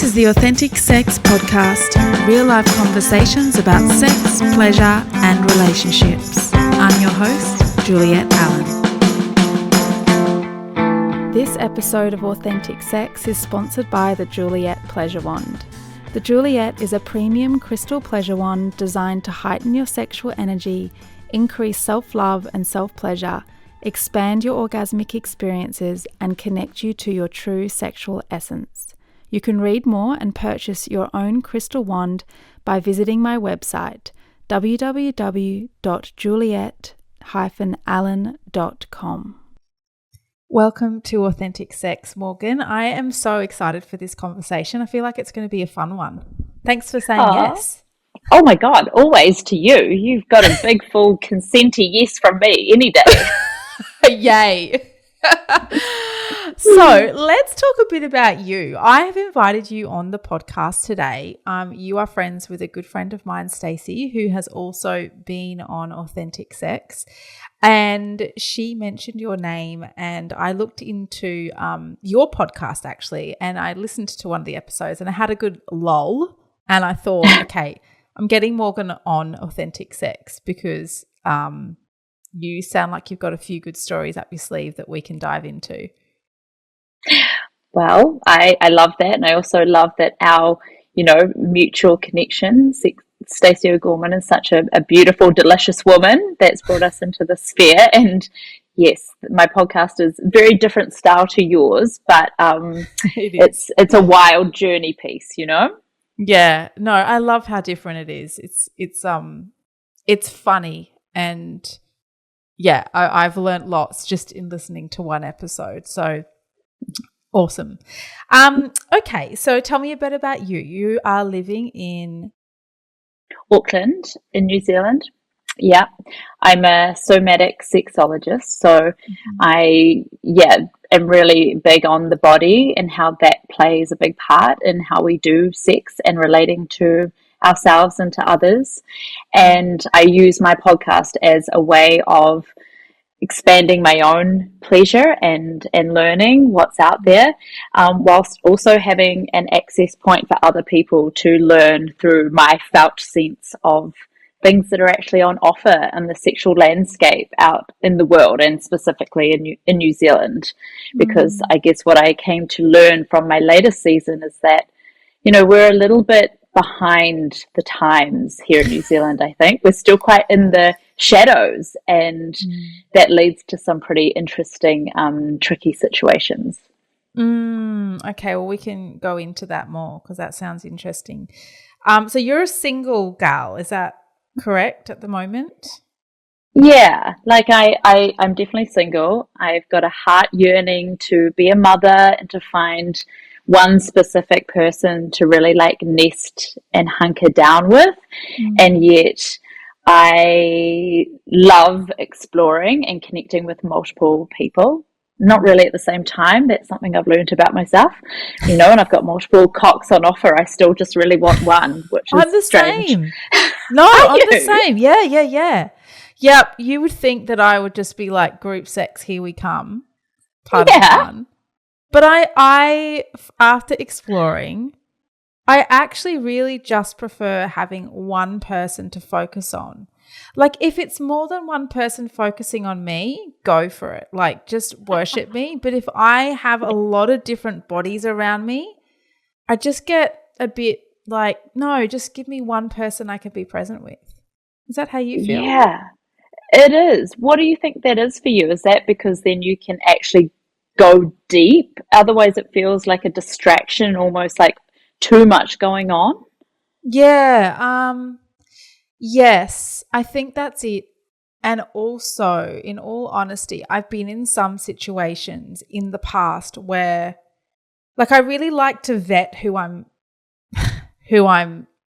This is the Authentic Sex Podcast, real-life conversations about sex, pleasure and relationships. I'm your host, Juliet Allen. This episode of Authentic Sex is sponsored by the Juliet Pleasure Wand. The Juliet is a premium crystal pleasure wand designed to heighten your sexual energy, increase self-love and self-pleasure, expand your orgasmic experiences, and connect you to your true sexual essence. You can read more and purchase your own crystal wand by visiting my website, www.juliet-allen.com. Welcome to Authentic Sex, Morgan. I am so excited for this conversation. I feel like it's going to be a fun one. Thanks for saying yes. Oh my God, always to you. You've got a big full consenty yes from me any day. Yay. So let's talk a bit about you. I have invited you on the podcast today. You are friends with a good friend of mine, Stacey, who has also been on Authentic Sex. And she mentioned your name, and I looked into your podcast actually, and I listened to one of the episodes and I had a good lull, and I thought, okay, I'm getting Morgan on Authentic Sex because you sound like you've got a few good stories up your sleeve that we can dive into. Well, I love that, and I also love that our, mutual connection. Stacey O'Gorman is such a beautiful, delicious woman that's brought us into the sphere. And yes, my podcast is very different style to yours, but it's a wild journey piece, Yeah, no, I love how different it is. It's funny, and yeah, I've learnt lots just in listening to one episode. So awesome. Okay, so tell me a bit about you. You are living in Auckland in New Zealand. Yeah, I'm a somatic sexologist, so I am really big on the body and how that plays a big part in how we do sex and relating to ourselves and to others. And I use my podcast as a way of expanding my own pleasure and learning what's out there, whilst also having an access point for other people to learn through my felt sense of things that are actually on offer in the sexual landscape out in the world, and specifically in New Zealand. Because I guess what I came to learn from my latest season is that, we're a little bit behind the times here in New Zealand. I think we're still quite in the shadows, and that leads to some pretty interesting, tricky situations. Okay, well, we can go into that more because that sounds interesting. So you're a single gal, is that correct at the moment? Yeah, like I'm definitely single. I've got a heart yearning to be a mother and to find one specific person to really nest and hunker down with. And yet I love exploring and connecting with multiple people. Not really at the same time. That's something I've learned about myself, and I've got multiple cocks on offer. I still just really want one, which is I'm the strange. Same. No, I'm the same. Yeah. Yep, you would think that I would just be like group sex, here we come, part of the fun. But I, after exploring, I actually really just prefer having one person to focus on. Like, if it's more than one person focusing on me, go for it. Like, just worship me. But if I have a lot of different bodies around me, I just get a bit like, no, just give me one person I can be present with. Is that how you feel? Yeah, it is. What do you think that is for you? Is that because then you can actually go deep? Otherwise it feels like a distraction, almost like too much going on. Yes, I think that's it. And also, in all honesty, I've been in some situations in the past where I really like to vet who I'm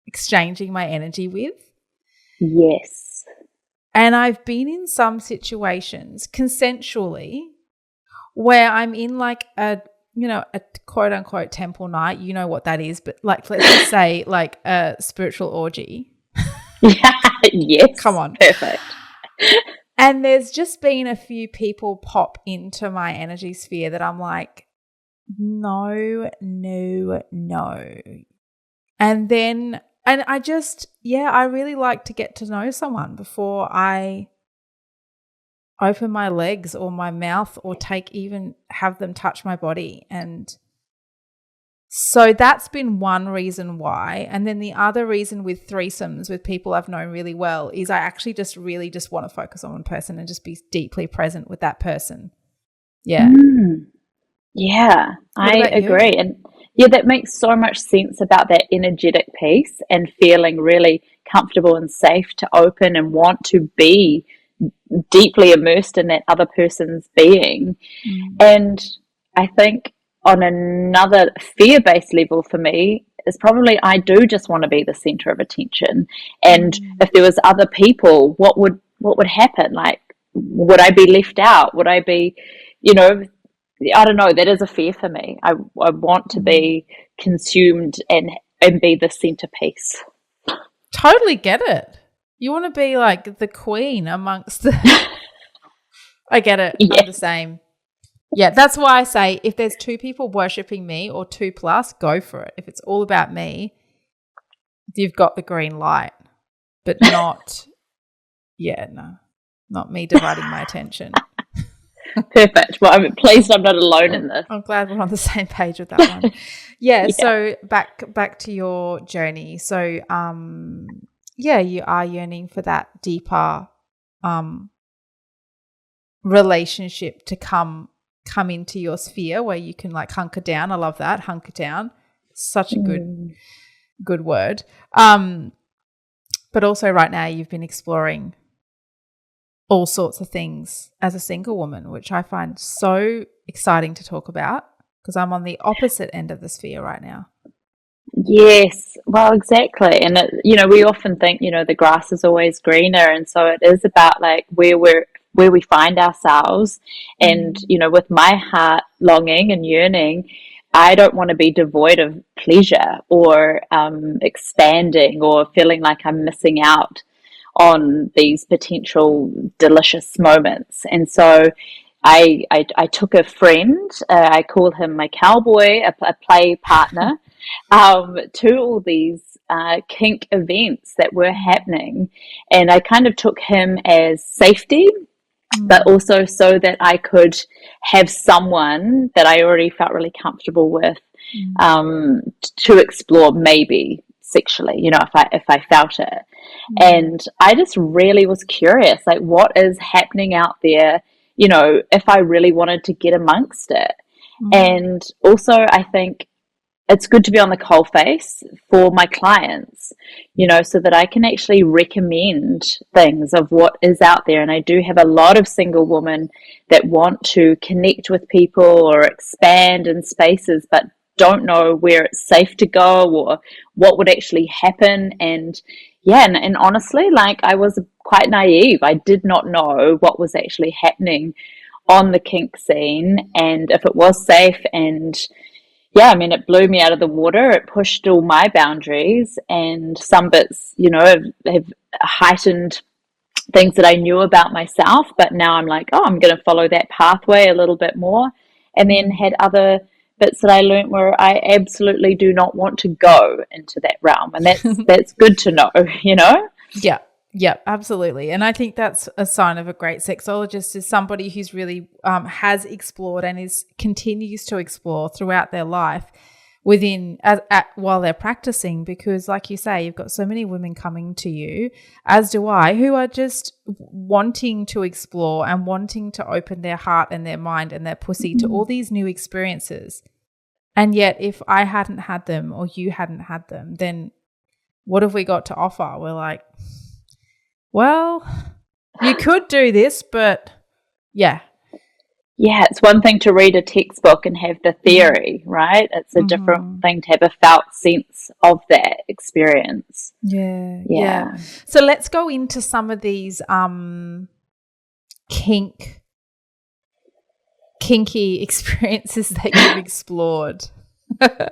exchanging my energy with. Yes. And I've been in some situations consensually where I'm in a quote unquote temple night. You know what that is, but let's just say a spiritual orgy. Yes. Come on. Perfect. And there's just been a few people pop into my energy sphere that I'm like, No. And I just, I really like to get to know someone before I open my legs or my mouth or have them touch my body. And so that's been one reason why. And then the other reason with threesomes with people I've known really well is I actually just really just want to focus on one person and just be deeply present with that person. Yeah. Yeah, I agree. And that makes so much sense about that energetic piece and feeling really comfortable and safe to open and want to be deeply immersed in that other person's being. And I think on another fear-based level for me is probably I do just want to be the center of attention. And if there was other people, what would happen? Like, would I be left out? Would I be, I don't know. That is a fear for me. I want to be consumed and be the centerpiece. Totally get it. You want to be like the queen amongst the. I get it. Yeah. I'm the same. Yeah, that's why I say if there's two people worshipping me or 2+, go for it. If it's all about me, you've got the green light, but not. Not me dividing my attention. Perfect. Well, I'm pleased I'm not alone in this. I'm glad we're on the same page with that one. Yeah. So back to your journey. So, you are yearning for that deeper relationship to come into your sphere where you can like hunker down. I love that, hunker down. Such a good word. But also right now you've been exploring all sorts of things as a single woman, which I find so exciting to talk about because I'm on the opposite end of the sphere right now. Yes, well, exactly. And, we often think, the grass is always greener. And so it is about like where we find ourselves. And, with my heart longing and yearning, I don't want to be devoid of pleasure or expanding or feeling like I'm missing out on these potential delicious moments. And so I took a friend, I call him my cowboy, a play partner, to all these kink events that were happening. And I kind of took him as safety, but also so that I could have someone that I already felt really comfortable with to explore maybe sexually, if I felt it. And I just really was curious, like what is happening out there, if I really wanted to get amongst it. And also I think it's good to be on the coalface for my clients, so that I can actually recommend things of what is out there. And I do have a lot of single women that want to connect with people or expand in spaces, but don't know where it's safe to go or what would actually happen. And honestly, like I was quite naive. I did not know what was actually happening on the kink scene and if it was safe. And it blew me out of the water. It pushed all my boundaries, and some bits, have heightened things that I knew about myself. But now I'm like, I'm going to follow that pathway a little bit more. And then had other bits that I learned where I absolutely do not want to go into that realm. And that's good to know, Yeah, absolutely. And I think that's a sign of a great sexologist is somebody who's really has explored and continues to explore throughout their life while they're practicing, because like you say, you've got so many women coming to you, as do I, who are just wanting to explore and wanting to open their heart and their mind and their pussy to all these new experiences. And yet if I hadn't had them or you hadn't had them, then what have we got to offer? We're like, well, you could do this, but yeah. Yeah, it's one thing to read a textbook and have the theory, right? It's a different thing to have a felt sense of that experience. Yeah. So let's go into some of these kinky experiences that you've explored. There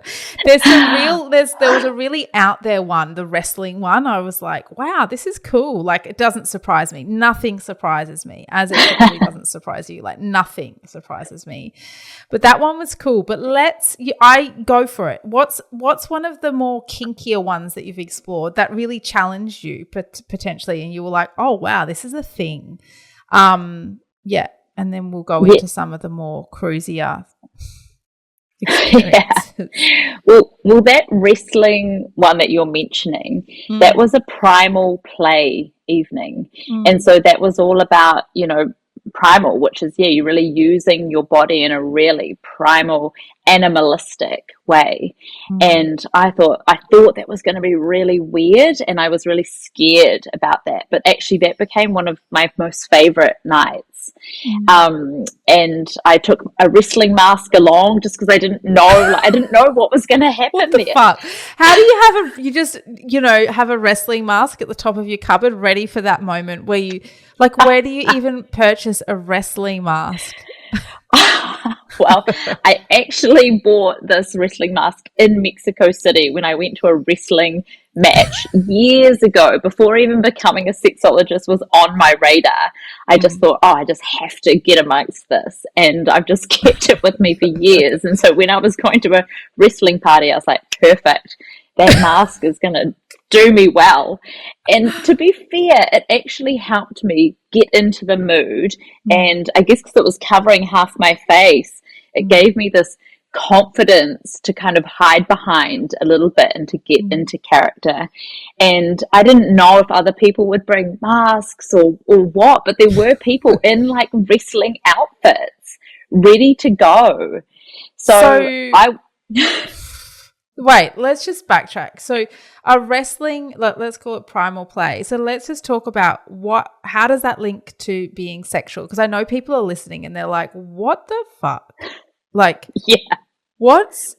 was a really out there one, the wrestling one. I was like, wow, this is cool. Like, it doesn't surprise me. Nothing surprises me, as it probably doesn't surprise you. Like, nothing surprises me. But that one was cool. But I go for it. What's one of the more kinkier ones that you've explored that really challenged you potentially, and you were like, oh wow, this is a thing. Yeah, and then we'll go into some of the more cruisier. Yeah. Well, that wrestling one that you're mentioning, that was a primal play evening. And so that was all about, primal, which is, you're really using your body in a really primal, animalistic way. And I thought that was going to be really weird, and I was really scared about that. But actually that became one of my most favorite nights. And I took a wrestling mask along just because I didn't know what was going to happen. What the fuck? How do you have a wrestling mask at the top of your cupboard ready for that moment where you where do you even purchase a wrestling mask? Well, I actually bought this wrestling mask in Mexico City when I went to a wrestling match years ago, before even becoming a sexologist was on my radar. I just thought, I just have to get amongst this, and I've just kept it with me for years. And so when I was going to a wrestling party, I was like, perfect, that mask is going to do me well. And to be fair, it actually helped me get into the mood. And I guess because it was covering half my face, it gave me this confidence to kind of hide behind a little bit and to get into character. And I didn't know if other people would bring masks or what, but there were people in like wrestling outfits ready to go. So I wait, let's just backtrack. So a wrestling, let's call it primal play. So let's just talk about how does that link to being sexual? Because I know people are listening and they're like, what the fuck? Like, yeah, what's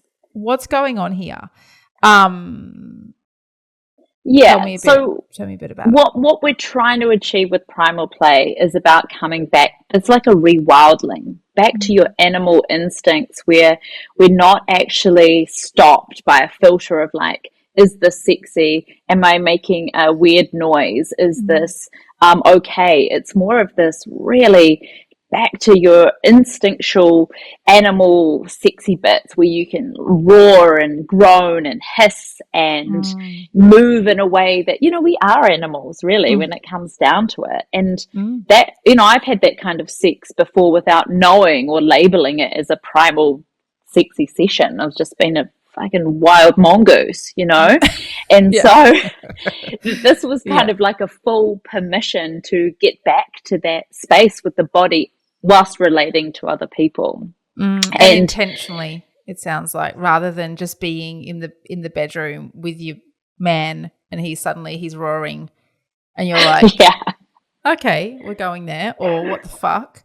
going on here? Yeah, tell me a bit about it. What we're trying to achieve with primal play is about coming back. It's like a rewilding back to your animal instincts, where we're not actually stopped by a filter of like, is this sexy? Am I making a weird noise? Is this okay? It's more of this really back to your instinctual animal sexy bits where you can roar and groan and hiss and move in a way that, we are animals really when it comes down to it. And that, I've had that kind of sex before without knowing or labeling it as a primal sexy session. I've just been a fucking wild mongoose, and so this was kind of like a full permission to get back to that space with the body whilst relating to other people. And intentionally, it sounds like, rather than just being in the bedroom with your man and he's roaring and you're like, okay, we're going there, or what the fuck.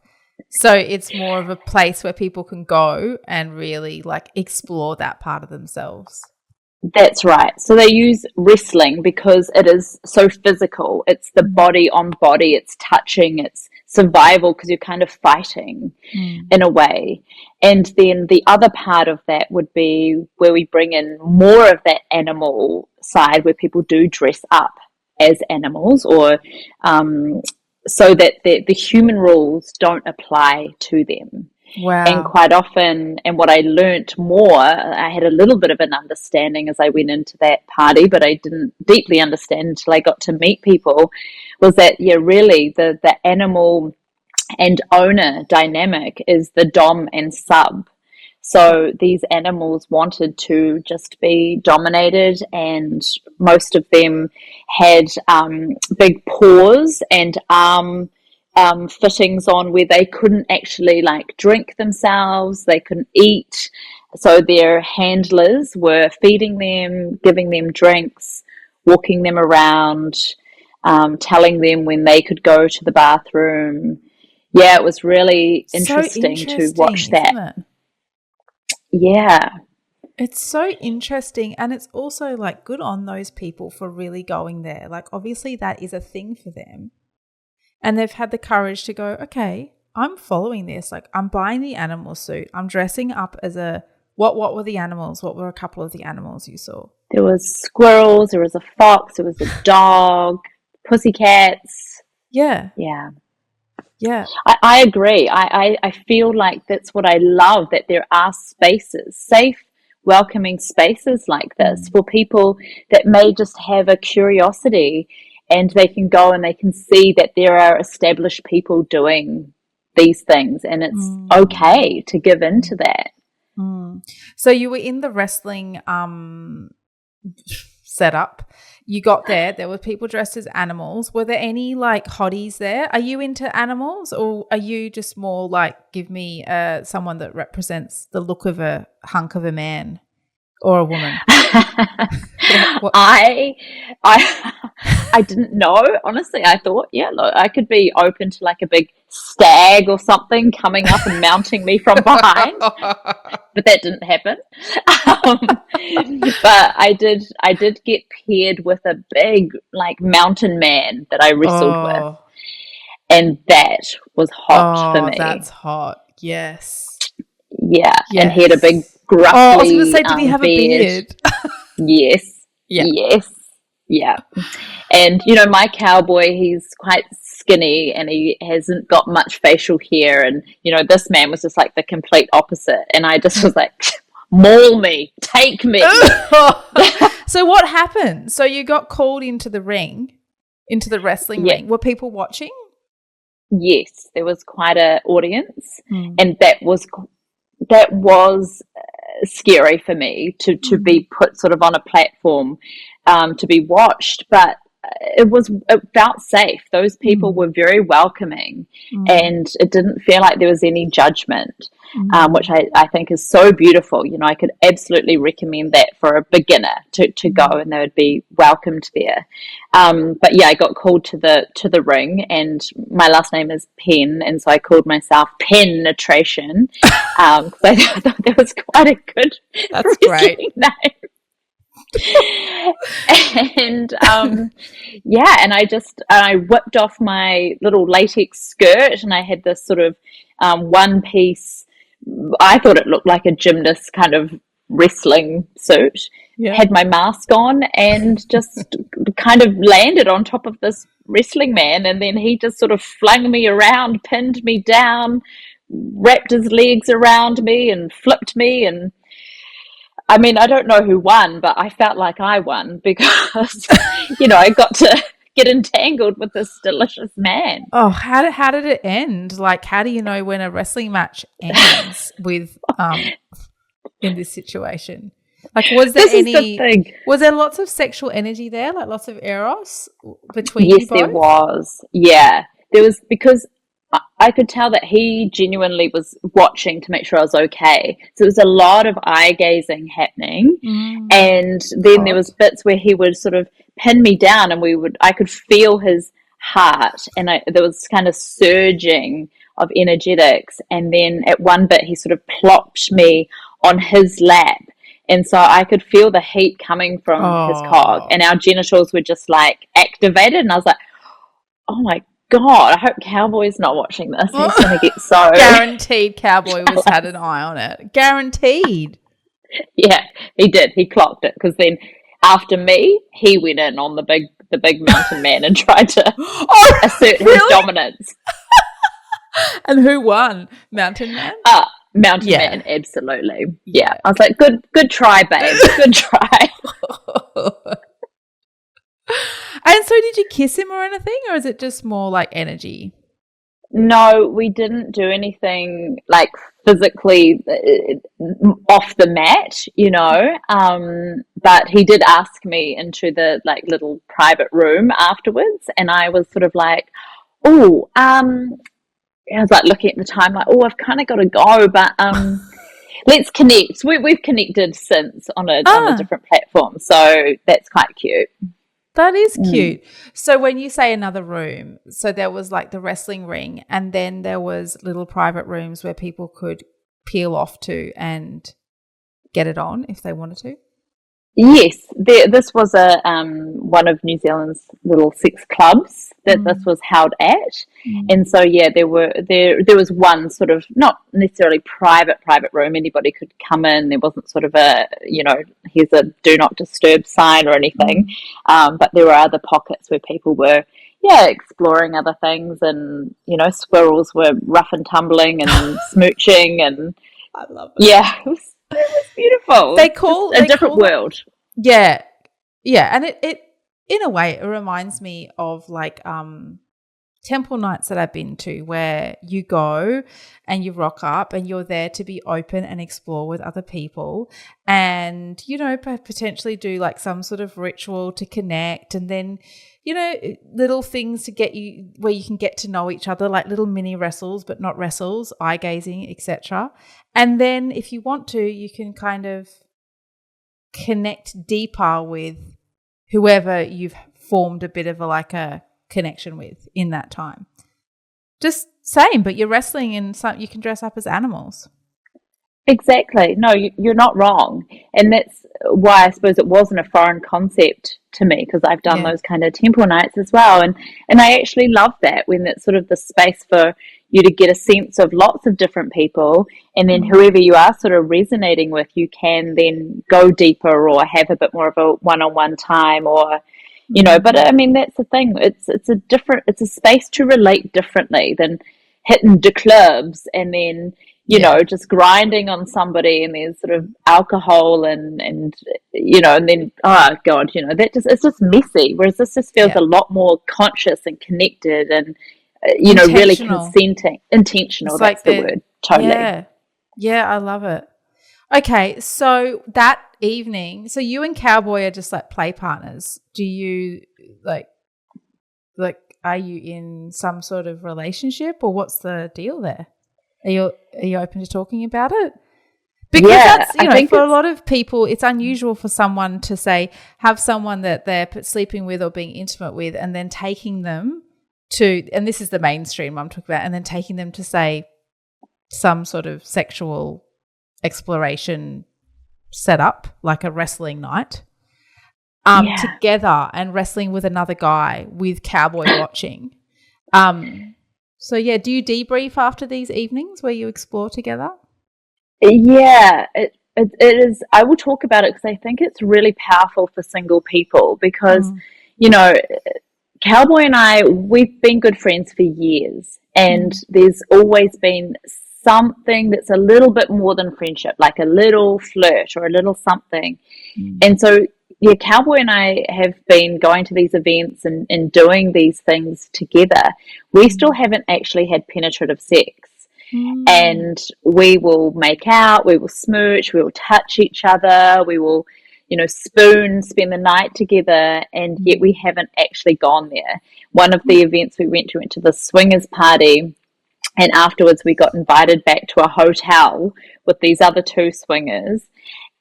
So it's more of a place where people can go and really like explore that part of themselves. That's right. So they use wrestling because it is so physical. It's the body on body. It's touching. It's survival because you're kind of fighting in a way. And then the other part of that would be where we bring in more of that animal side, where people do dress up as animals, or so that the human rules don't apply to them. Wow. And quite often, and what I learnt more, I had a little bit of an understanding as I went into that party, but I didn't deeply understand until I got to meet people, was that, really the animal and owner dynamic is the dom and sub. So these animals wanted to just be dominated, and most of them had big paws and arm fittings on where they couldn't actually like drink themselves, they couldn't eat. So their handlers were feeding them, giving them drinks, walking them around, telling them when they could go to the bathroom. Yeah, it was really interesting to watch that. Yeah. It's so interesting, and it's also like good on those people for really going there. Like obviously that is a thing for them. And they've had the courage to go, okay, I'm following this. Like I'm buying the animal suit. I'm dressing up as a What were the animals? What were a couple of the animals you saw? There was squirrels, there was a fox, there was a dog, pussycats. Yeah. Yeah. Yeah. I agree. I feel like that's what I love, that there are spaces, safe, welcoming spaces like this for people that may just have a curiosity, and they can go and they can see that there are established people doing these things, and it's okay to give into that. So you were in the wrestling setup. You got there were people dressed as animals. Were there any like hotties there? Are you into animals, or are you just more like, give me someone that represents the look of a hunk of a man or a woman? I didn't know, honestly. I thought, yeah, look, I could be open to like a big stag or something coming up and mounting me from behind, but that didn't happen. But I did get paired with a big like mountain man that I wrestled with, and that was hot for me. That's hot. Yes. Yeah, and he had a big gruffly. I was going to say, did he have a beard? Yes. Yeah. Yes. Yeah. And, you know, my cowboy, he's quite skinny and he hasn't got much facial hair. And, you know, this man was just like the complete opposite. And I just was like, maul me, take me. So what happened? So you got called into the ring, into the wrestling ring. Were people watching? Yes, there was quite an audience. And that was scary for me to be put sort of on a platform to be watched, but it felt safe. Those people were very welcoming, and it didn't feel like there was any judgment, which I think is so beautiful. You know, I could absolutely recommend that for a beginner to go, and they would be welcomed there. But yeah, I got called to the ring, and my last name is Penn, and so I called myself Penetration, because I thought that was quite a good name. And and I whipped off my little latex skirt, and I had this sort of one piece, I thought it looked like a gymnast kind of wrestling suit, had my mask on, and just kind of landed on top of this wrestling man, and then he just sort of flung me around, pinned me down, wrapped his legs around me and flipped me. And I mean, I don't know who won, but I felt like I won because, you know, I got to get entangled with this delicious man. Oh, how did it end? Like, how do you know when a wrestling match ends with in this situation? Like, was there lots of sexual energy there, like lots of eros between you both? Yes, there was. Yeah, there was, because I could tell that he genuinely was watching to make sure I was okay. So it was a lot of eye gazing happening. And then there was bits where he would sort of pin me down, and I could feel his heart, and there was kind of surging of energetics. And then at one bit he sort of plopped me on his lap, and so I could feel the heat coming from his cock, and our genitals were just like activated, and I was like, oh my God, I hope Cowboy's not watching this. He's going to get so... Guaranteed Cowboy was had an eye on it. Guaranteed. Yeah, he did. He clocked it, because then after me, he went in on the big mountain man and tried to assert his dominance. And who won? Mountain man? Mountain man, absolutely. Yeah. I was like, good try, babe. Good try. And so did you kiss him or anything, or is it just more like energy? No, we didn't do anything like physically off the mat, you know, but he did ask me into the like little private room afterwards, and I was sort of like, I was like looking at the time like, I've kind of got to go, but let's connect. We've connected since on a different platform, so that's quite cute. That is cute. So when you say another room, so there was like the wrestling ring, and then there was little private rooms where people could peel off to and get it on if they wanted to? Yes, this was a one of New Zealand's little sex clubs that this was held at, and so yeah, there was one sort of not necessarily private room. Anybody could come in. There wasn't sort of a here's a do not disturb sign or anything, but there were other pockets where people were exploring other things, and squirrels were rough and tumbling and smooching, and I love it. yeah, it was beautiful. They call a different world. Yeah. And it in a way it reminds me of like temple nights that I've been to, where you go and you rock up and you're there to be open and explore with other people, and potentially do like some sort of ritual to connect, and then little things to get you where you can get to know each other, like little mini wrestles, but not wrestles, eye gazing, etc. And then if you want to, you can kind of connect deeper with whoever you've formed a bit of a connection with in that time. Just same, but you're wrestling, and you can dress up as animals. Exactly. No, you're not wrong. And that's why I suppose it wasn't a foreign concept to me, because I've done those kind of temple nights as well. And I actually love that, when it's sort of the space for you to get a sense of lots of different people, and then whoever you are sort of resonating with, you can then go deeper or have a bit more of a one-on-one time, or but I mean, that's the thing. It's a space to relate differently than hitting the clubs and then just grinding on somebody, and there's sort of alcohol and and then oh god, it's just messy. Whereas this just feels a lot more conscious and connected, and really consenting, intentional. That's the word. Totally. Yeah, I love it. Okay, so that evening, so you and Cowboy are just like play partners. Do you like are you in some sort of relationship, or what's the deal there? Are you open to talking about it? Because that's, for a lot of people, it's unusual for someone to have someone that they're sleeping with or being intimate with, and then taking them to, and this is the mainstream I'm talking about, and then taking them to some sort of sexual exploration setup, like a wrestling night, together, and wrestling with another guy with Cowboy watching. So, do you debrief after these evenings where you explore together? Yeah, it is. I will talk about it because I think it's really powerful for single people, because, Cowboy and I, we've been good friends for years, and there's always been something that's a little bit more than friendship, like a little flirt or a little something. And so, Cowboy and I have been going to these events and doing these things together. We still haven't actually had penetrative sex. And we will make out, we will smooch, we will touch each other, we will, spoon, spend the night together, and yet we haven't actually gone there. One of the events we went to the swingers party, and afterwards we got invited back to a hotel with these other two swingers.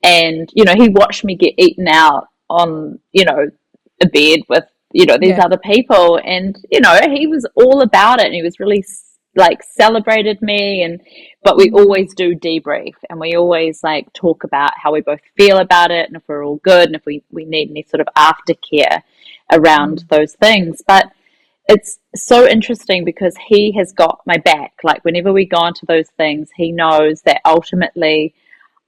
And, he watched me get eaten out on, a bed with, these other people. And, he was all about it. And he was really celebrated me. But we always do debrief, and we always talk about how we both feel about it, and if we're all good, and if we need any sort of aftercare around those things. But it's so interesting because he has got my back. Like, whenever we go into those things, he knows that ultimately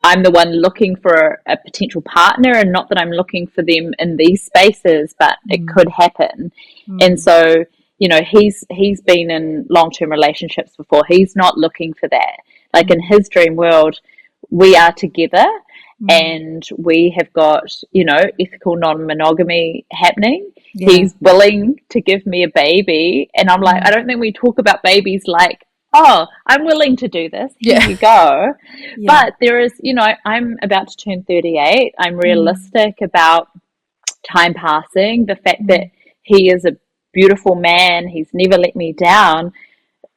I'm the one looking for a potential partner, and not that I'm looking for them in these spaces, but it could happen. And so, he's been in long-term relationships before. He's not looking for that. Like, in his dream world, we are together, and we have got, ethical non-monogamy happening. He's willing to give me a baby. And I'm like, I don't think we talk about babies like, oh, I'm willing to do this. Here you go. But there is, I'm about to turn 38. I'm realistic about time passing. The fact that he is a beautiful man, he's never let me down.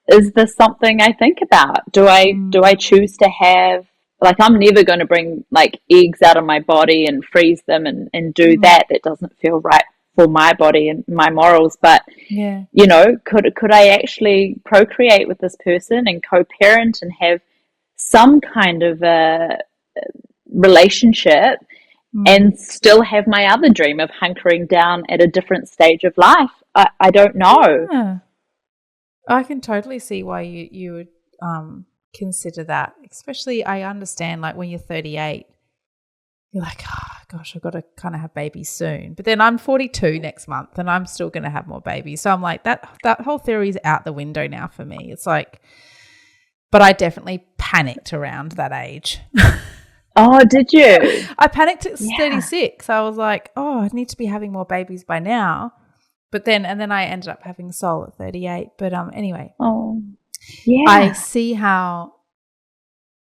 Is this something I think about? Do I choose to have, I'm never going to bring eggs out of my body and freeze them and do that. That doesn't feel right for my body and my morals. But could I actually procreate with this person and co-parent and have some kind of a relationship and still have my other dream of hunkering down at a different stage of life. I don't know. Yeah. I can totally see why you would consider that. Especially, I understand, like, when you're 38, you're like, oh, gosh, I've got to kind of have babies soon. But then I'm 42 next month and I'm still going to have more babies. So I'm like, that whole theory is out the window now for me. It's like, but I definitely panicked around that age. Oh, did you? I panicked at 36. I was like, oh, I need to be having more babies by now. But then I ended up having Sol at 38. But anyway. Oh, yeah. I see how,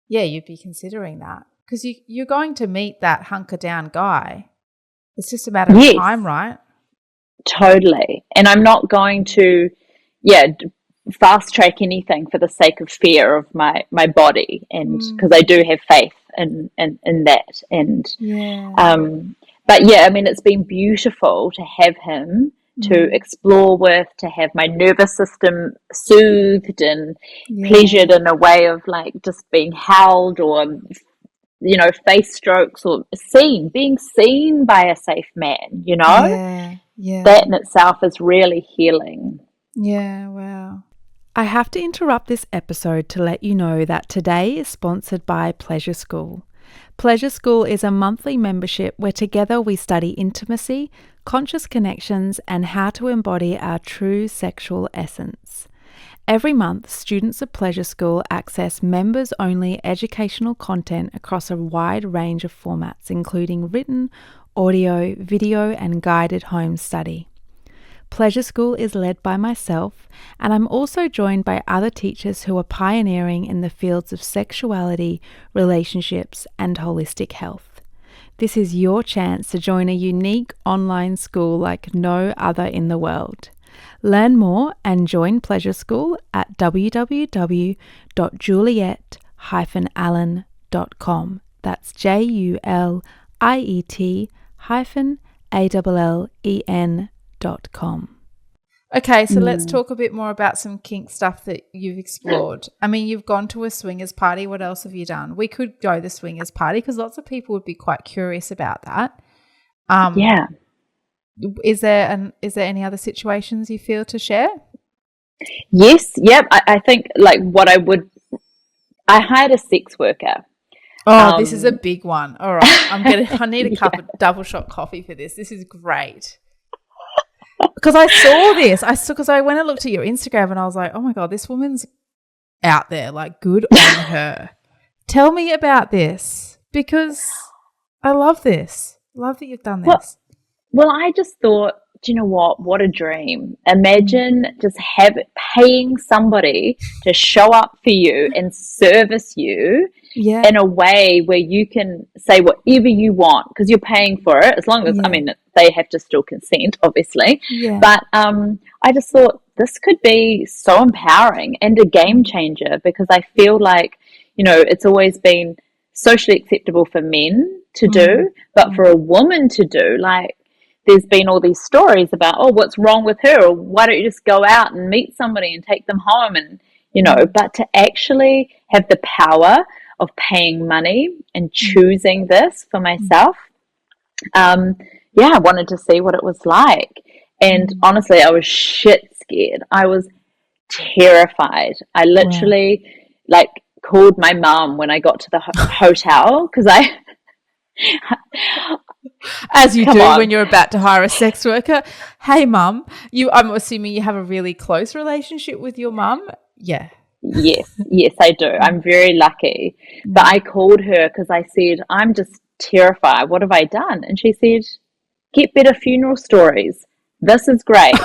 you'd be considering that. Because you're going to meet that hunker down guy. It's just a matter of time, right? Totally. And I'm not going to, fast track anything for the sake of fear of my body, and because I do have faith in that. And but I mean, it's been beautiful to have him to explore with, to have my nervous system soothed and pleasured in a way of like just being held, or face strokes, or being seen by a safe man, that in itself is really healing. Yeah, wow. I have to interrupt this episode to let you know that today is sponsored by Pleasure School. Pleasure School is a monthly membership where together we study intimacy, conscious connections, and how to embody our true sexual essence. Every month, students of Pleasure School access members-only educational content across a wide range of formats, including written, audio, video, and guided home study. Pleasure School is led by myself, and I'm also joined by other teachers who are pioneering in the fields of sexuality, relationships, and holistic health. This is your chance to join a unique online school like no other in the world. Learn more and join Pleasure School at www.juliet-allen.com. That's JULIET-ALLEN.com. Okay, so let's talk a bit more about some kink stuff that you've explored. I mean, you've gone to a swingers party. What else have you done? We could go the swingers party because lots of people would be quite curious about that. Is there any other situations you feel to share? Yes. Yep. I think like I hired a sex worker. Oh, this is a big one. All right. I need a cup of double shot coffee for this. This is great. Because I saw this. Because I went and looked at your Instagram and I was like, oh my God, this woman's out there. Like, good on her. Tell me about this, because I love this. Love that you've done this. Well, I just thought, do you know what a dream. Imagine just paying somebody to show up for you and service you in a way where you can say whatever you want because you're paying for it, as long as, I mean, they have to still consent, obviously. But I just thought this could be so empowering and a game changer, because I feel like, it's always been socially acceptable for men to do, but for a woman to do, like, there's been all these stories about, oh, what's wrong with her? Or why don't you just go out and meet somebody and take them home? And, but to actually have the power of paying money and choosing this for myself, I wanted to see what it was like. And honestly, I was shit scared. I was terrified. I literally called my mum when I got to the hotel, because as you do when you're about to hire a sex worker. Hey, mum, I'm assuming you have a really close relationship with your mum? Yeah. Yes, I do. I'm very lucky. But I called her because I said, I'm just terrified. What have I done? And she said, get better funeral stories. This is great.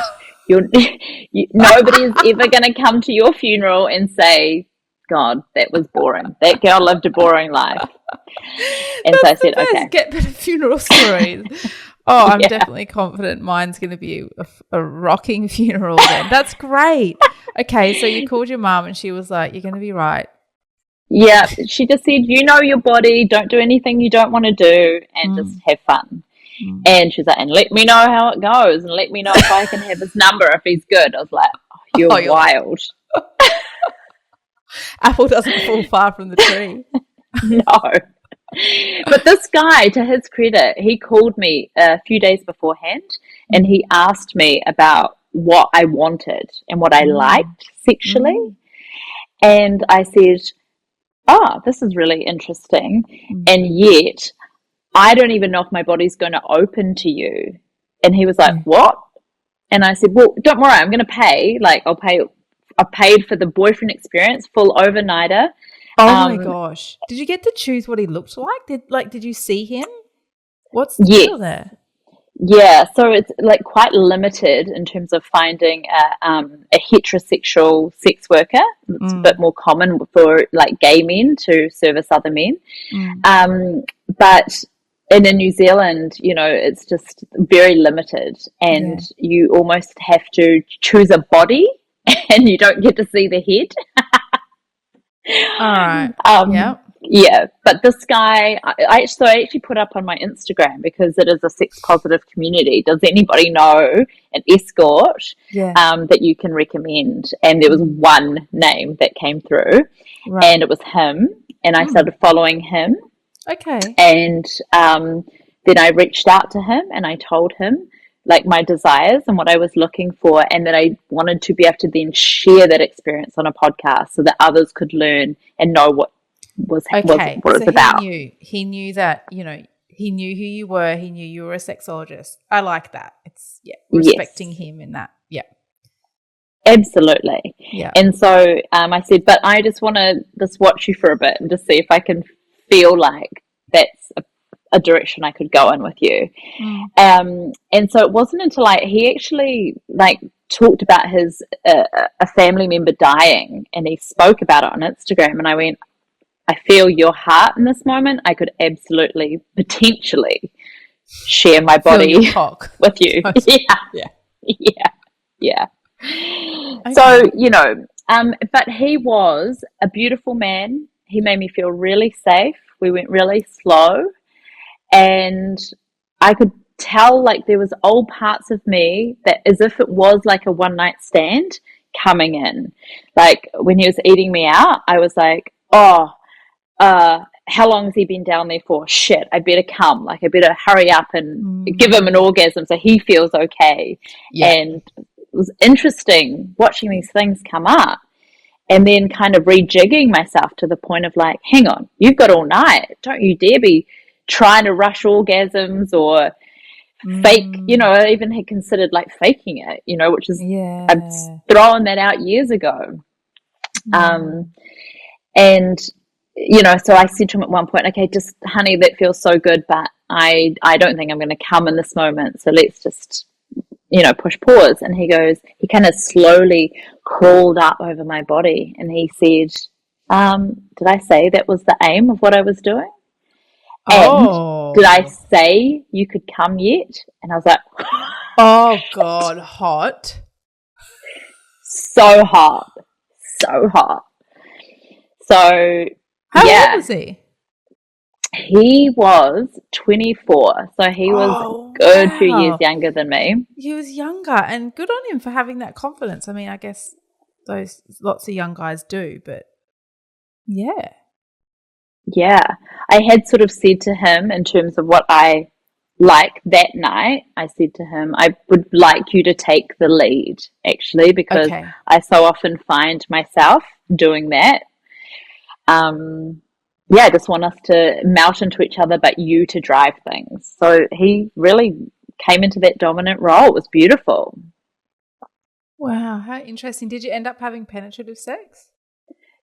Nobody is ever going to come to your funeral and say, God, that was boring. That girl lived a boring life. And so I said, okay. Get better funeral stories. Oh, I'm definitely confident mine's going to be a rocking funeral then. That's great. Okay, so you called your mum and she was like, you're going to be right. Yeah, she just said, you know your body, don't do anything you don't want to do, and just have fun. And she's like, and let me know how it goes, and let me know if I can have his number if he's good. I was like, you're wild. Apple doesn't fall far from the tree. No. But this guy, to his credit, he called me a few days beforehand and he asked me about what I wanted and what I liked sexually. And I said, oh, this is really interesting. And yet I don't even know if my body's going to open to you. And he was like, what? And I said, well, don't worry, I'm going to pay. Like, I paid for the boyfriend experience, full overnighter. Oh my gosh. Did you get to choose what he looked like? Did you see him? What's the deal there? Yeah, so it's like quite limited in terms of finding a heterosexual sex worker. It's a bit more common for like gay men to service other men. But in New Zealand, you know, it's just very limited, and you almost have to choose a body and you don't get to see the head. All right. Yeah, but this guy, I actually put up on my Instagram because it is a sex positive community. Does anybody know an escort that you can recommend? And there was one name that came through, and it was him. And I started following him. Okay. And then I reached out to him and I told him like my desires and what I was looking for, and that I wanted to be able to then share that experience on a podcast so that others could learn and know what it was about. He knew that, you know, he knew who you were. He knew you were a sexologist. I like that. It's respecting him in that. Yeah. Absolutely. Yeah. And so I said, but I just want to just watch you for a bit and just see if I can feel like that's a direction I could go in with you. And so it wasn't until he actually like talked about his a family member dying, and he spoke about it on Instagram, and I went, I feel your heart in this moment. I could absolutely potentially share my body with you. Yeah. Okay. So, you know, but he was a beautiful man. He made me feel really safe. We went really slow, and I could tell like there was old parts of me that, as if it was like a one night stand, coming in. Like when he was eating me out, I was like, oh, how long has he been down there for? Shit, I better come. Like I better hurry up and give him an orgasm so he feels okay. And it was interesting watching these things come up. And then kind of rejigging myself to the point of like, hang on, you've got all night. Don't you dare be trying to rush orgasms or fake, you know, I even had considered like faking it, you know, which is, I've thrown that out years ago. And, you know, so I said to him at one point, okay, just honey, that feels so good, but I don't think I'm going to come in this moment. So let's just, you know, push pause. And he kind of slowly crawled up over my body, and he said, did I say that was the aim of what I was doing? And did I say you could come yet? And I was like, oh God, hot. So hot. So hot. So how old was he? He was 24, so he was a good few years younger than me. He was younger, and good on him for having that confidence. I mean, I guess those lots of young guys do, but yeah. I had sort of said to him in terms of what I like that night, I said to him, I would like you to take the lead, actually, because I so often find myself doing that. I just want us to melt into each other, but you to drive things. So he really came into that dominant role. It was beautiful. Wow, how interesting. Did you end up having penetrative sex?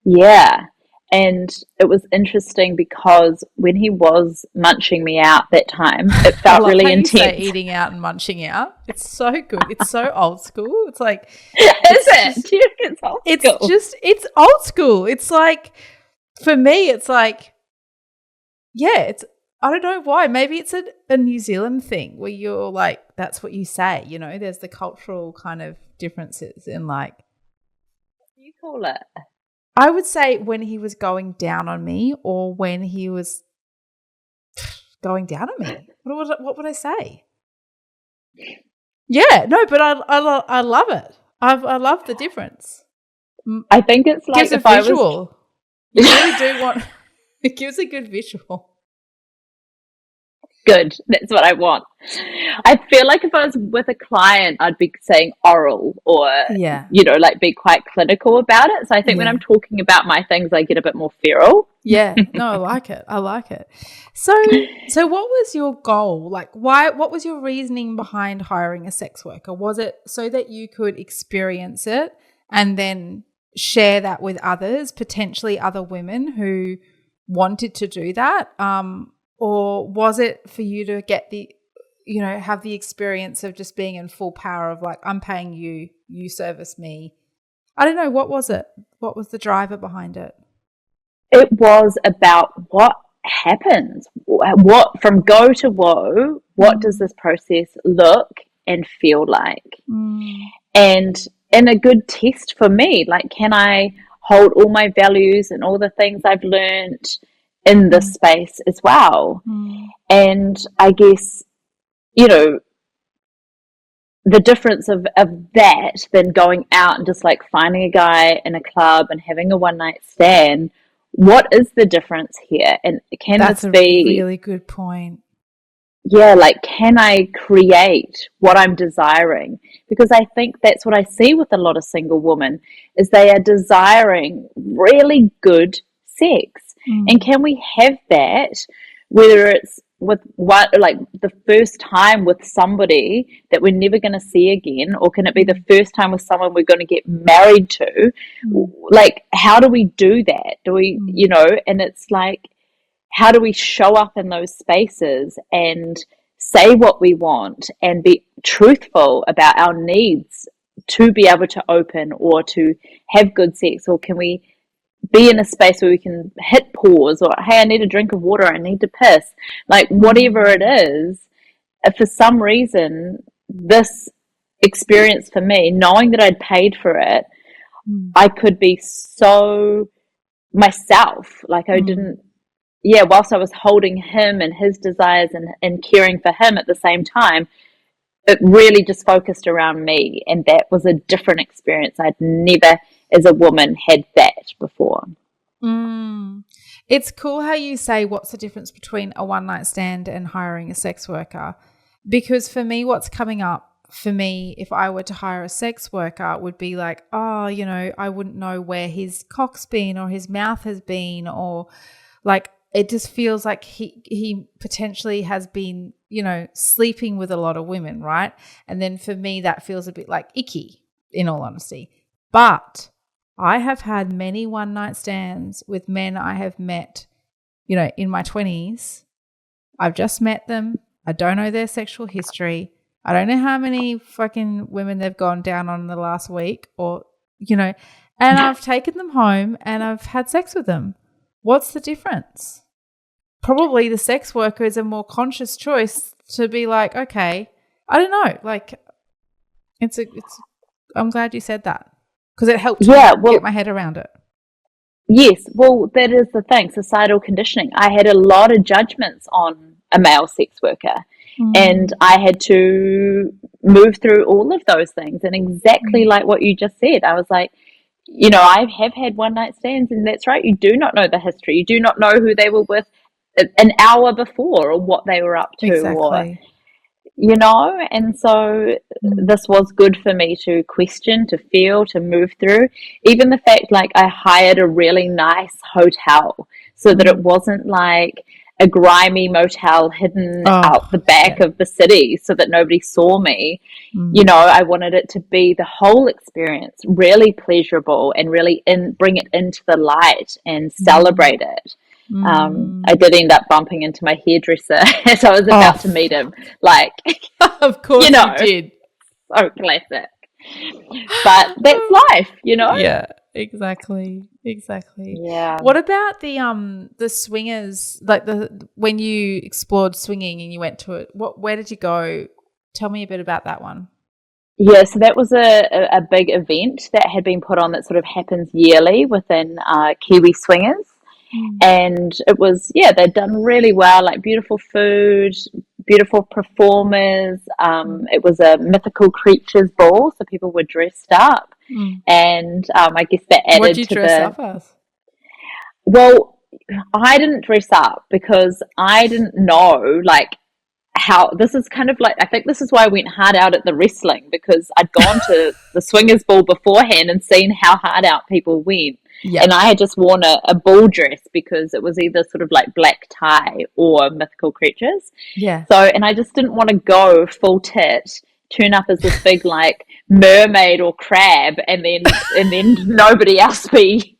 Yeah. And it was interesting because when he was munching me out that time, it felt really intense. You say eating out and munching out. It's so good. It's so old school. It's like, is it? Do you think it's old school? It's old school. It's like, for me, it's like, it's, I don't know why. Maybe it's a New Zealand thing where you're like, that's what you say, you know, there's the cultural kind of differences in like. What do you call it? I would say when he was going down on me, or when he was going down on me. What would I say? Yeah, no, but I love it. I love the difference. I think it's like it gives a visual. You really do want. It gives a good visual. Good. That's what I want. I feel like if I was with a client, I'd be saying oral or, like be quite clinical about it. So I think when I'm talking about my things, I get a bit more feral. Yeah. No, I like it. I like it. So what was your goal? Like, what was your reasoning behind hiring a sex worker? Was it so that you could experience it and then share that with others, potentially other women who wanted to do that? Or was it for you to get have the experience of just being in full power of like, I'm paying you, you service me? I don't know. What was it? What was the driver behind it? It was about what happens, what from go to woe, what does this process look and feel like? And a good test for me, like, can I hold all my values and all the things I've learned in this space as well? And I guess, the difference of that than going out and just like finding a guy in a club and having a one night stand. What is the difference here? And can That's this be a really good point? Yeah, like, can I create what I'm desiring? Because I think that's what I see with a lot of single women is they are desiring really good sex. And can we have that, whether it's with what, like the first time with somebody that we're never going to see again, or can it be the first time with someone we're going to get married to? Like, how do we do that? Do we, and it's like, how do we show up in those spaces and say what we want and be truthful about our needs to be able to open or to have good sex? Or can we be in a space where we can hit pause, or, hey, I need a drink of water, I need to piss, like whatever it is. For some reason, this experience for me, knowing that I'd paid for it, I could be so myself. Like, I didn't, whilst I was holding him and his desires and caring for him at the same time, it really just focused around me. And that was a different experience. I'd never, as a woman, had that before. It's cool how you say what's the difference between a one-night stand and hiring a sex worker. Because for me, what's coming up for me, if I were to hire a sex worker, would be like, I wouldn't know where his cock's been or his mouth has been, or like, it just feels like he potentially has been, sleeping with a lot of women, right? And then for me, that feels a bit like icky, in all honesty. But I have had many one-night stands with men I have met, in my 20s. I've just met them. I don't know their sexual history. I don't know how many fucking women they've gone down on in the last week, or, and I've taken them home and I've had sex with them. What's the difference? Probably the sex worker is a more conscious choice to be like, okay, I don't know. Like, I'm glad you said that, because it helped me get my head around it. Yes. Well, that is the thing, societal conditioning. I had a lot of judgments on a male sex worker, and I had to move through all of those things. And exactly like what you just said, I was like, I have had one night stands, and that's right. You do not know the history. You do not know who they were with an hour before, or what they were up to, exactly. and so this was good for me to question, to feel, to move through. Even the fact, like, I hired a really nice hotel so that it wasn't like a grimy motel hidden out the back of the city so that nobody saw me. I wanted it to be the whole experience really pleasurable and really bring it into the light and celebrate it. I did end up bumping into my hairdresser as I was about to meet him. Like, of course you did. So classic. But that's life, Yeah, exactly. Yeah. What about the swingers? Like, when you explored swinging and you went to it, where did you go? Tell me a bit about that one. Yeah, so that was a big event that had been put on that sort of happens yearly within Kiwi Swingers. And it was, they'd done really well, like beautiful food, beautiful performers. It was a mythical creatures ball, so people were dressed up. And I guess that added to the... What did you dress up as? Well, I didn't dress up because I didn't know, like, how this is kind of like, I think this is why I went hard out at the wrestling, because I'd gone to the swingers ball beforehand and seen how hard out people went. Yeah. And I had just worn a ball dress because it was either sort of like black tie or mythical creatures. Yeah. So, and I just didn't want to go full tit, turn up as this big like mermaid or crab, and then nobody else be,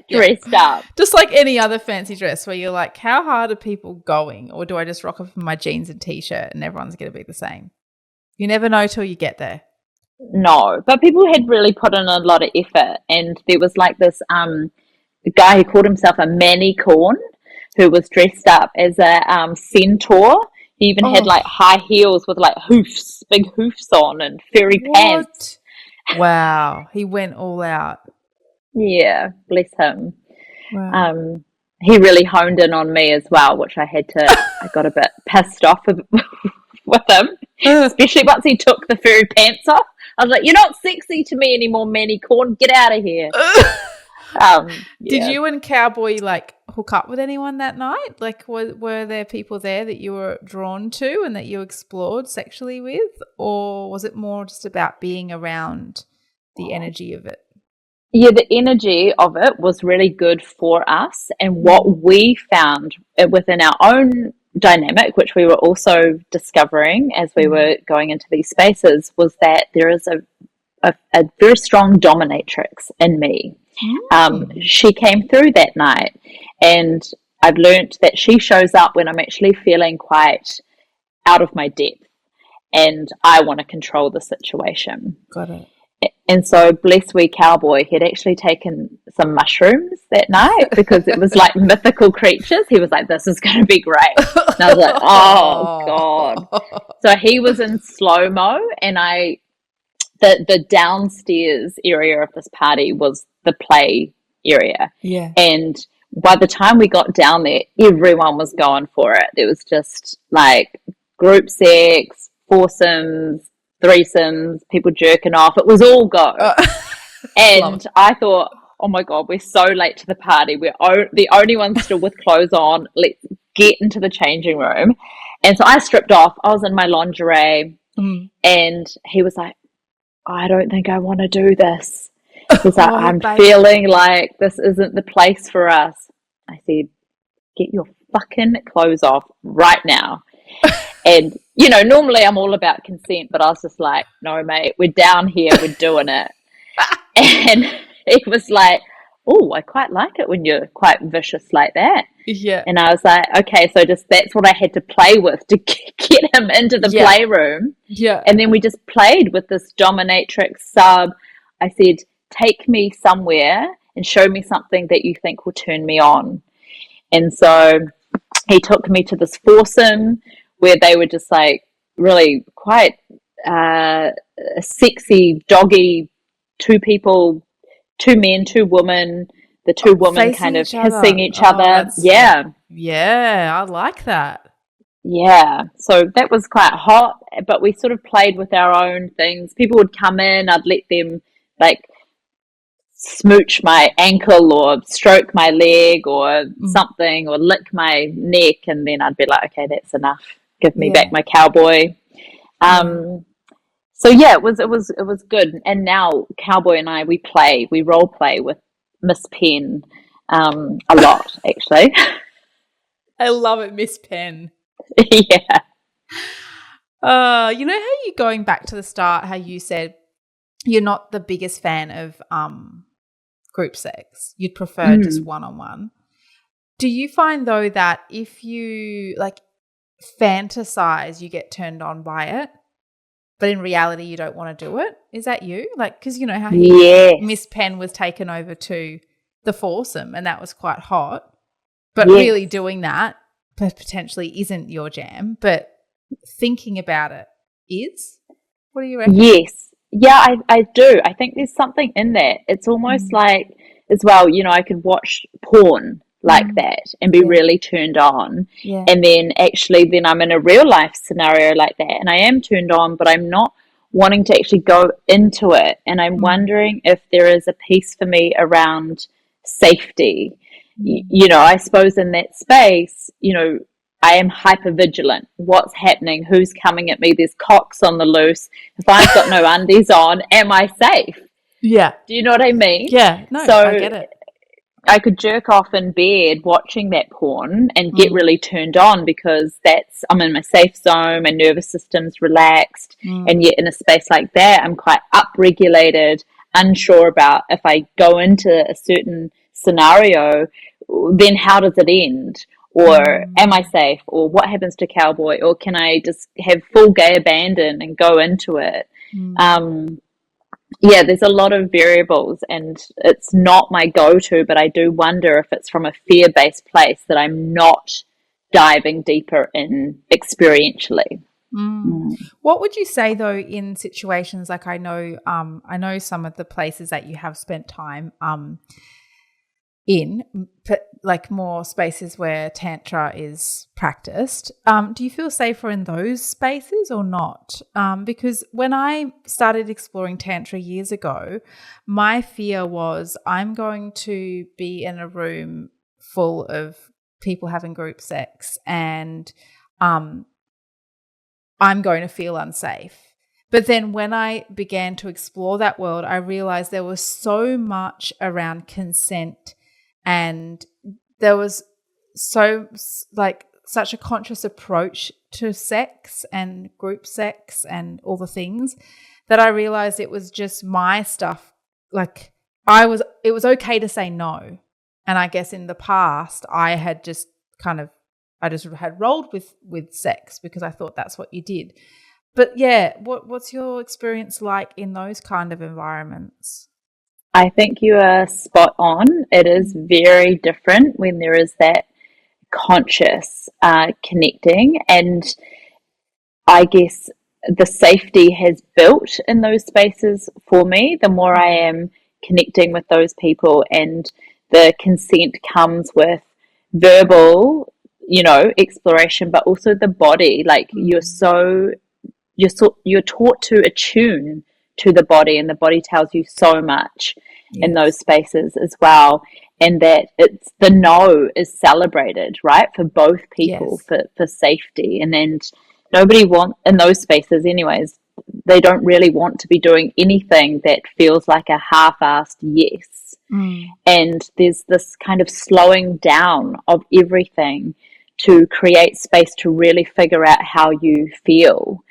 dressed up. Just like any other fancy dress where you're like, how hard are people going? Or do I just rock up in my jeans and t-shirt and everyone's going to be the same? You never know till you get there. No, but people had really put in a lot of effort, and there was like this guy who called himself a manicorn who was dressed up as a centaur. He even had like high heels with like hoofs, big hoofs on, and furry pants. Wow, he went all out. Yeah, bless him. Wow. He really honed in on me as well, which I got a bit pissed off with him, especially once he took the furry pants off. I was like, you're not sexy to me anymore, Manicorn. Get out of here. Did you and Cowboy like hook up with anyone that night? Like, were there people there that you were drawn to and that you explored sexually with? Or was it more just about being around the energy of it? Yeah, the energy of it was really good for us. And what we found within our own dynamic, which we were also discovering as we were going into these spaces, was that there is a very strong dominatrix in me. She came through that night, and I've learnt that she shows up when I'm actually feeling quite out of my depth and I want to control the situation. Got it. And so, bless wee Cowboy, he'd actually taken some mushrooms that night because it was like mythical creatures. He was like, this is going to be great. And I was like, oh, God. So he was in slow-mo, and the downstairs area of this party was the play area. Yeah. And by the time we got down there, everyone was going for it. There was just like group sex, foursomes, threesomes, people jerking off. It was all go. And I thought, oh my God, we're so late to the party. We're the only ones still with clothes on. Let's get into the changing room. And so I stripped off. I was in my lingerie, and he was like, I don't think I want to do this. He's like, I'm feeling like this isn't the place for us. I said, get your fucking clothes off right now. And, normally I'm all about consent, but I was just like, no, mate, we're down here, we're doing it. And he was like, oh, I quite like it when you're quite vicious like that. Yeah. And I was like, okay, so just that's what I had to play with to get him into the playroom. Yeah. And then we just played with this dominatrix sub. I said, take me somewhere and show me something that you think will turn me on. And so he took me to this foursome where they were just like really quite a sexy, doggy, two people, two men, two women, the two women kind of kissing each other. Yeah. Yeah, I like that. Yeah. So that was quite hot, but we sort of played with our own things. People would come in, I'd let them like smooch my ankle or stroke my leg or something or lick my neck, and then I'd be like, okay, that's enough. Give me back my Cowboy. So yeah, it was good. And now Cowboy and I, we role play with Miss Penn a lot, actually. I love it, Miss Penn. Yeah. How you, going back to the start, how you said you're not the biggest fan of group sex. You'd prefer just one-on-one. Do you find, though, that if you fantasize, you get turned on by it, but in reality you don't want to do it? Is that you? Because you know how Miss Penn was taken over to the foursome and that was quite hot, but really doing that potentially isn't your jam, but thinking about it is? What do you reckon? Yes. Yeah, I do. I think there's something in that. It's almost like, as well, I could watch porn like that and be really turned on. Yeah. And then then I'm in a real life scenario like that and I am turned on, but I'm not wanting to actually go into it. And I'm wondering if there is a piece for me around safety. I suppose in that space, I am hyper vigilant. What's happening? Who's coming at me? There's cocks on the loose. If I've got no undies on, am I safe? Yeah. Do you know what I mean? Yeah. No, So I get it. I could jerk off in bed watching that porn and get really turned on because I'm in my safe zone, my nervous system's relaxed, and yet in a space like that, I'm quite upregulated, unsure about if I go into a certain scenario, then how does it end? Or am I safe? Or what happens to Cowboy? Or can I just have full gay abandon and go into it? Yeah, there's a lot of variables, and it's not my go-to, but I do wonder if it's from a fear-based place that I'm not diving deeper in experientially. What would you say though in situations like I know some of the places that you have spent time in, like more spaces where Tantra is practiced. Do you feel safer in those spaces or not? Because when I started exploring Tantra years ago, my fear was I'm going to be in a room full of people having group sex and I'm going to feel unsafe. But then when I began to explore that world, I realized there was so much around consent, and there was such a conscious approach to sex and group sex and all the things that I realized it was just my stuff. Like it was okay to say no. And I guess in the past I had just I just had rolled with sex because I thought that's what you did. But yeah, what's your experience like in those kind of environments? I think you are spot on. It is very different when there is that conscious connecting, and I guess the safety has built in those spaces for me. The more I am connecting with those people, and the consent comes with verbal, exploration, but also the body. Like you're taught to attune to the body, and the body tells you so much in those spaces as well. And that it's the no is celebrated, right, for both people, for safety. And then nobody in those spaces anyways, they don't really want to be doing anything that feels like a half-assed yes. And there's this kind of slowing down of everything to create space to really figure out how you feel.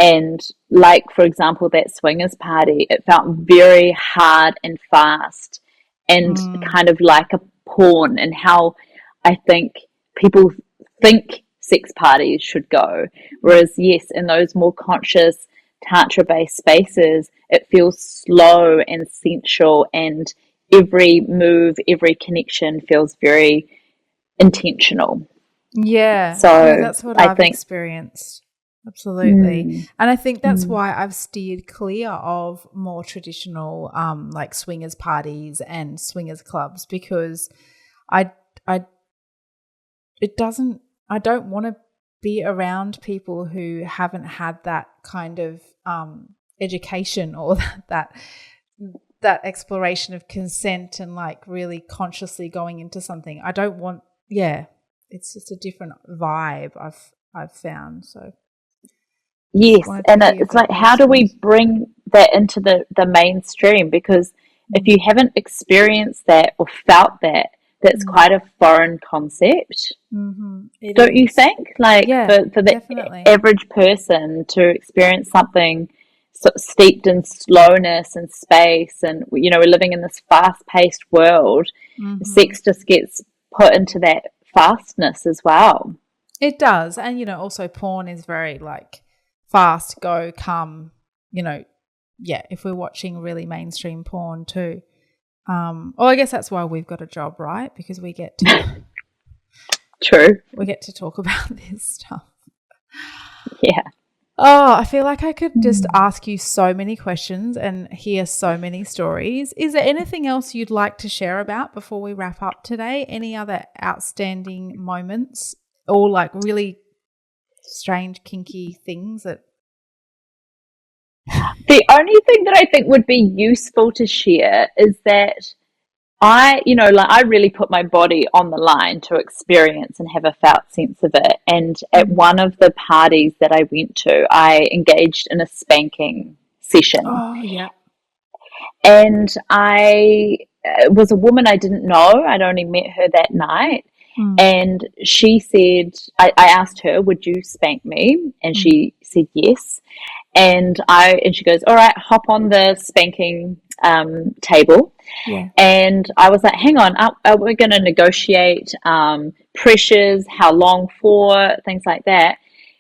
And like, for example, that swingers party, it felt very hard and fast and kind of like a porn, and how I think people think sex parties should go. Whereas, yes, in those more conscious Tantra-based spaces, it feels slow and sensual, and every move, every connection feels very intentional. Yeah. So that's what I've experienced. Absolutely. And I think that's why I've steered clear of more traditional like swingers parties and swingers clubs, because I don't want to be around people who haven't had that kind of education or that exploration of consent and like really consciously going into something. I don't want it's just a different vibe I've found. So yes, and it's like, how do we bring that into the mainstream? Because if you haven't experienced that or felt that, that's quite a foreign concept. Don't you think? Like, for the definitely. average person to experience something steeped in slowness and space, and we're living in this fast-paced world, sex just gets put into that fastness as well. It does. And also porn is very like fast, go, come, if we're watching really mainstream porn too. Well, I guess that's why we've got a job, right? Because we get to True. We get to talk about this stuff. Yeah. Oh, I feel like I could just ask you so many questions and hear so many stories. Is there anything else you'd like to share about before we wrap up today? Any other outstanding moments or like really strange, kinky things that... The only thing that I think would be useful to share is that I really put my body on the line to experience and have a felt sense of it. And at one of the parties that I went to, I engaged in a spanking session. Oh, yeah. And it was a woman I didn't know. I'd only met her that night. And she said, I asked her, would you spank me? And she said yes. And she goes, all right, hop on the spanking table. Yeah. And I was like, hang on, are we going to negotiate pressures, how long for, things like that,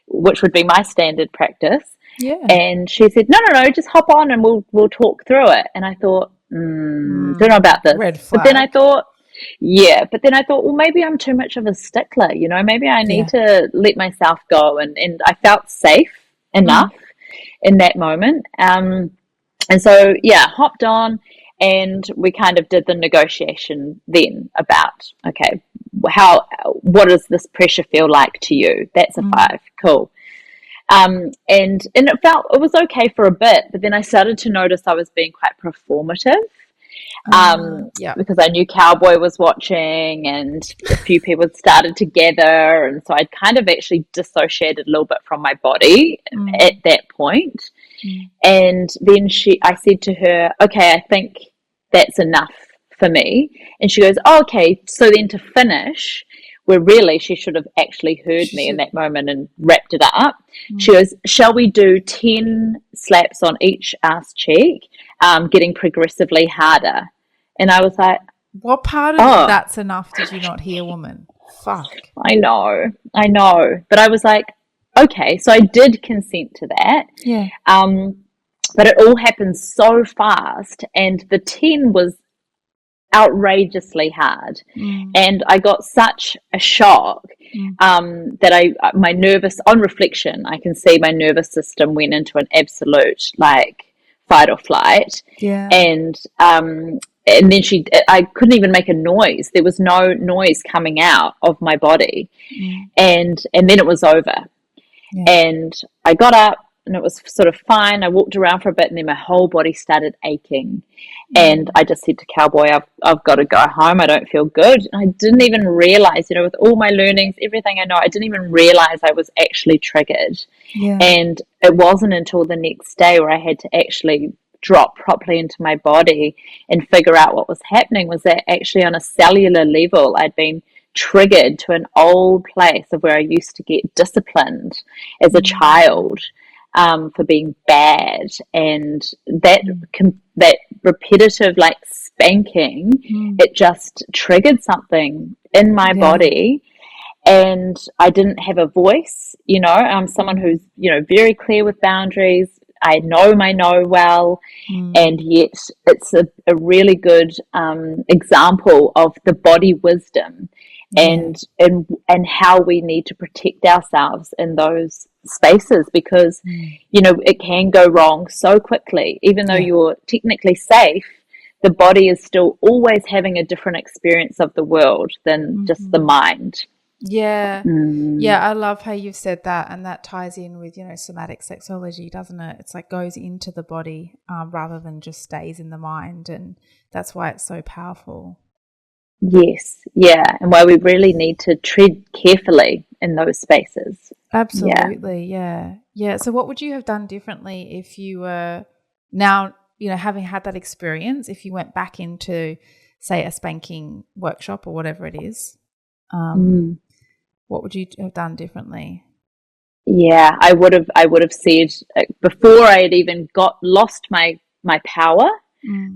which would be my standard practice. Yeah. And she said, no, just hop on and we'll talk through it. And I thought, don't know about this. Red flag. But then I thought, well, maybe I'm too much of a stickler, maybe I need to let myself go. And I felt safe enough in that moment. And so, hopped on, and we kind of did the negotiation then about, okay, what does this pressure feel like to you? That's a 5. Cool. And it was okay for a bit, but then I started to notice I was being quite performative. Because I knew Cowboy was watching, and a few people had started to gather, and so I'd kind of actually dissociated a little bit from my body at that point. And then I said to her, okay, I think that's enough for me. And she goes, oh, okay, so then to finish, where really she should have actually heard me in that moment and wrapped it up. She goes, shall we do 10 slaps on each ass cheek, getting progressively harder? And I was like, what part of that's enough did you not hear, woman? Fuck. I know. But I was like, okay, so I did consent to that. Yeah. But it all happened so fast, and the 10 was outrageously hard. And I got such a shock that on reflection, I can see my nervous system went into an absolute fight or flight. Yeah. And then I couldn't even make a noise. There was no noise coming out of my body. And then it was over. Yeah. And I got up, and it was sort of fine. I walked around for a bit, and then my whole body started aching. And I just said to Cowboy, I've got to go home. I don't feel good. And I didn't even realize, with all my learnings, everything I know, I didn't even realize I was actually triggered. Yeah. And it wasn't until the next day where I had to actually drop properly into my body and figure out what was happening, was that actually on a cellular level, I'd been triggered to an old place of where I used to get disciplined as a child. For being bad, and that repetitive spanking, it just triggered something in my body, and I didn't have a voice. I'm someone who's very clear with boundaries. I know my no well, and yet it's a really good example of the body wisdom and how we need to protect ourselves in those spaces, because it can go wrong so quickly. Even though you're technically safe, the body is still always having a different experience of the world than just the mind. Yeah. I love how you've said that, and that ties in with somatic sexology, doesn't it? It's goes into the body rather than just stays in the mind, and that's why it's so powerful. Yes, and why we really need to tread carefully in those spaces. Absolutely, yeah. So what would you have done differently if you were now, having had that experience, if you went back into, say, a spanking workshop or whatever it is? What would you have done differently? Yeah, I would have said, before I had even lost my power,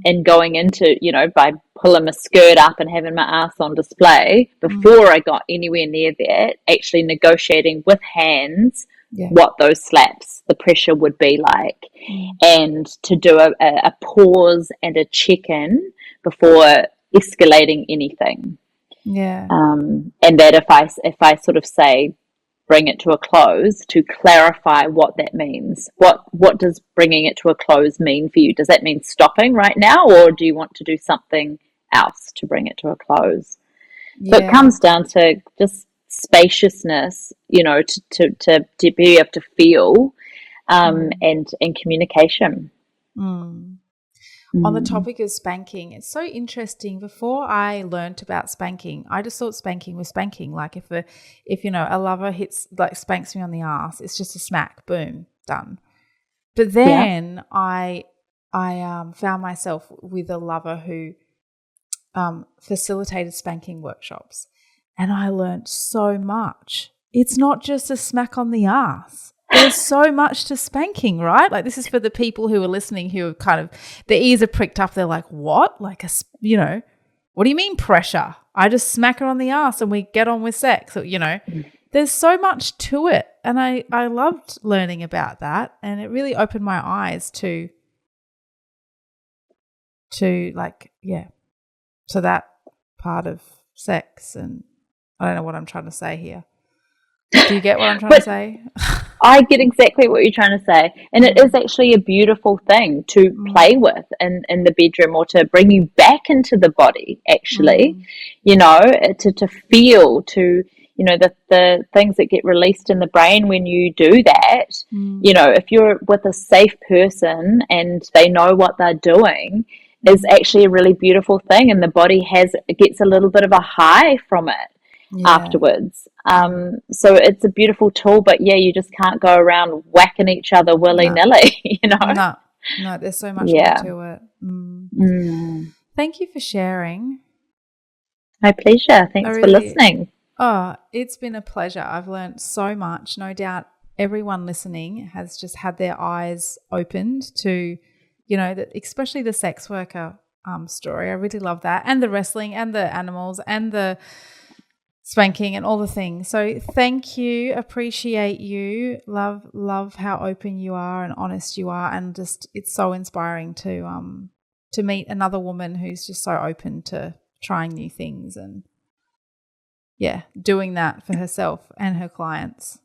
and going into, by pulling my skirt up and having my ass on display, before I got anywhere near that, actually negotiating with hands what those slaps, the pressure would be like, and to do a pause and a check-in before escalating anything. Yeah. And that if I sort of say, bring it to a close, to clarify what that means. What does bringing it to a close mean for you? Does that mean stopping right now, or do you want to do something else to bring it to a close? So it comes down to just spaciousness, to be able to feel, and communication. on the topic of spanking, it's so interesting. Before I learnt about spanking, I just thought spanking was spanking. Like if a lover spanks me on the ass, it's just a smack, boom, done. But then I found myself with a lover who facilitated spanking workshops, and I learnt so much. It's not just a smack on the ass. There's so much to spanking, right? Like, this is for the people who are listening who are kind of, their ears are pricked up. They're like, what? Like, what do you mean pressure? I just smack her on the ass and we get on with sex. Or, there's so much to it. And I loved learning about that. And it really opened my eyes to that part of sex. And I don't know what I'm trying to say here. Do you get what I'm trying to say? I get exactly what you're trying to say. And it is actually a beautiful thing to play with in the bedroom, or to bring you back into the body, actually, to feel, the things that get released in the brain when you do that. If you're with a safe person and they know what they're doing, is actually a really beautiful thing. And the body gets a little bit of a high from it. Afterwards. So it's a beautiful tool, but you just can't go around whacking each other willy-nilly, No, there's so much more to it. Thank you for sharing. My pleasure. Thanks for listening. Oh, it's been a pleasure. I've learned so much. No doubt everyone listening has just had their eyes opened to, especially the sex worker story. I really love that. And the wrestling and the animals and the spanking and all the things. So thank you. Appreciate you. Love how open you are and honest you are, and just it's so inspiring to meet another woman who's just so open to trying new things and doing that for herself and her clients.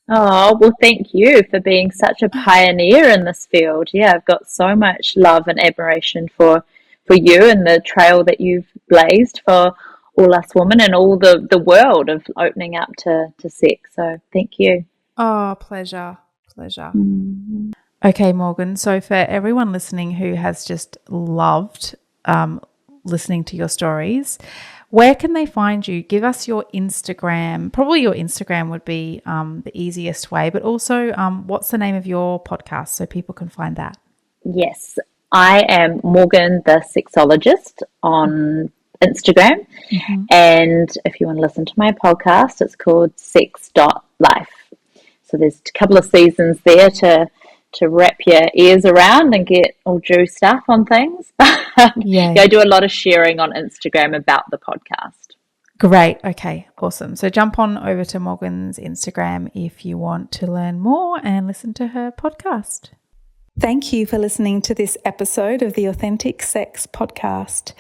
Oh, well, thank you for being such a pioneer in this field. I've got so much love and admiration for you and the trail that you've blazed for all us women and all the world of opening up to sex. So thank you. Oh, pleasure. Okay, Morgan. So for everyone listening who has just loved listening to your stories, where can they find you? Give us your Instagram. Probably your Instagram would be the easiest way, but also what's the name of your podcast so people can find that? Yes, I am Morgan the Sexologist on Instagram. And if you want to listen to my podcast, it's called sex.life. So there's a couple of seasons there to wrap your ears around and get all juiced up on things. I do a lot of sharing on Instagram about the podcast. Great. Okay, awesome. So jump on over to Morgan's Instagram if you want to learn more and listen to her podcast. Thank you for listening to this episode of the Authentic Sex Podcast.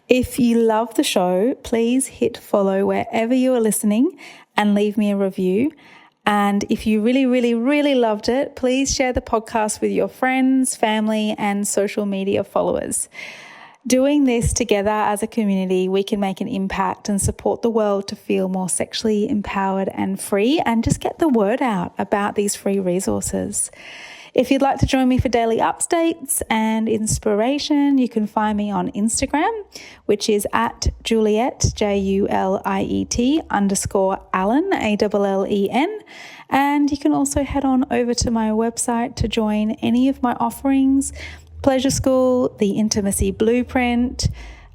If you love the show, please hit follow wherever you are listening and leave me a review. And if you really, really, really loved it, please share the podcast with your friends, family, and social media followers. Doing this together as a community, we can make an impact and support the world to feel more sexually empowered and free, and just get the word out about these free resources. If you'd like to join me for daily updates and inspiration, you can find me on Instagram, which is at Juliet, Juliet _ Allen, ALLEN. And you can also head on over to my website to join any of my offerings, Pleasure School, the Intimacy Blueprint,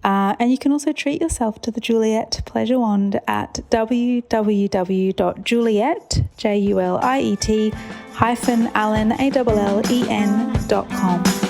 and you can also treat yourself to the Juliet Pleasure Wand at www.juliet, Juliet, -allen.com.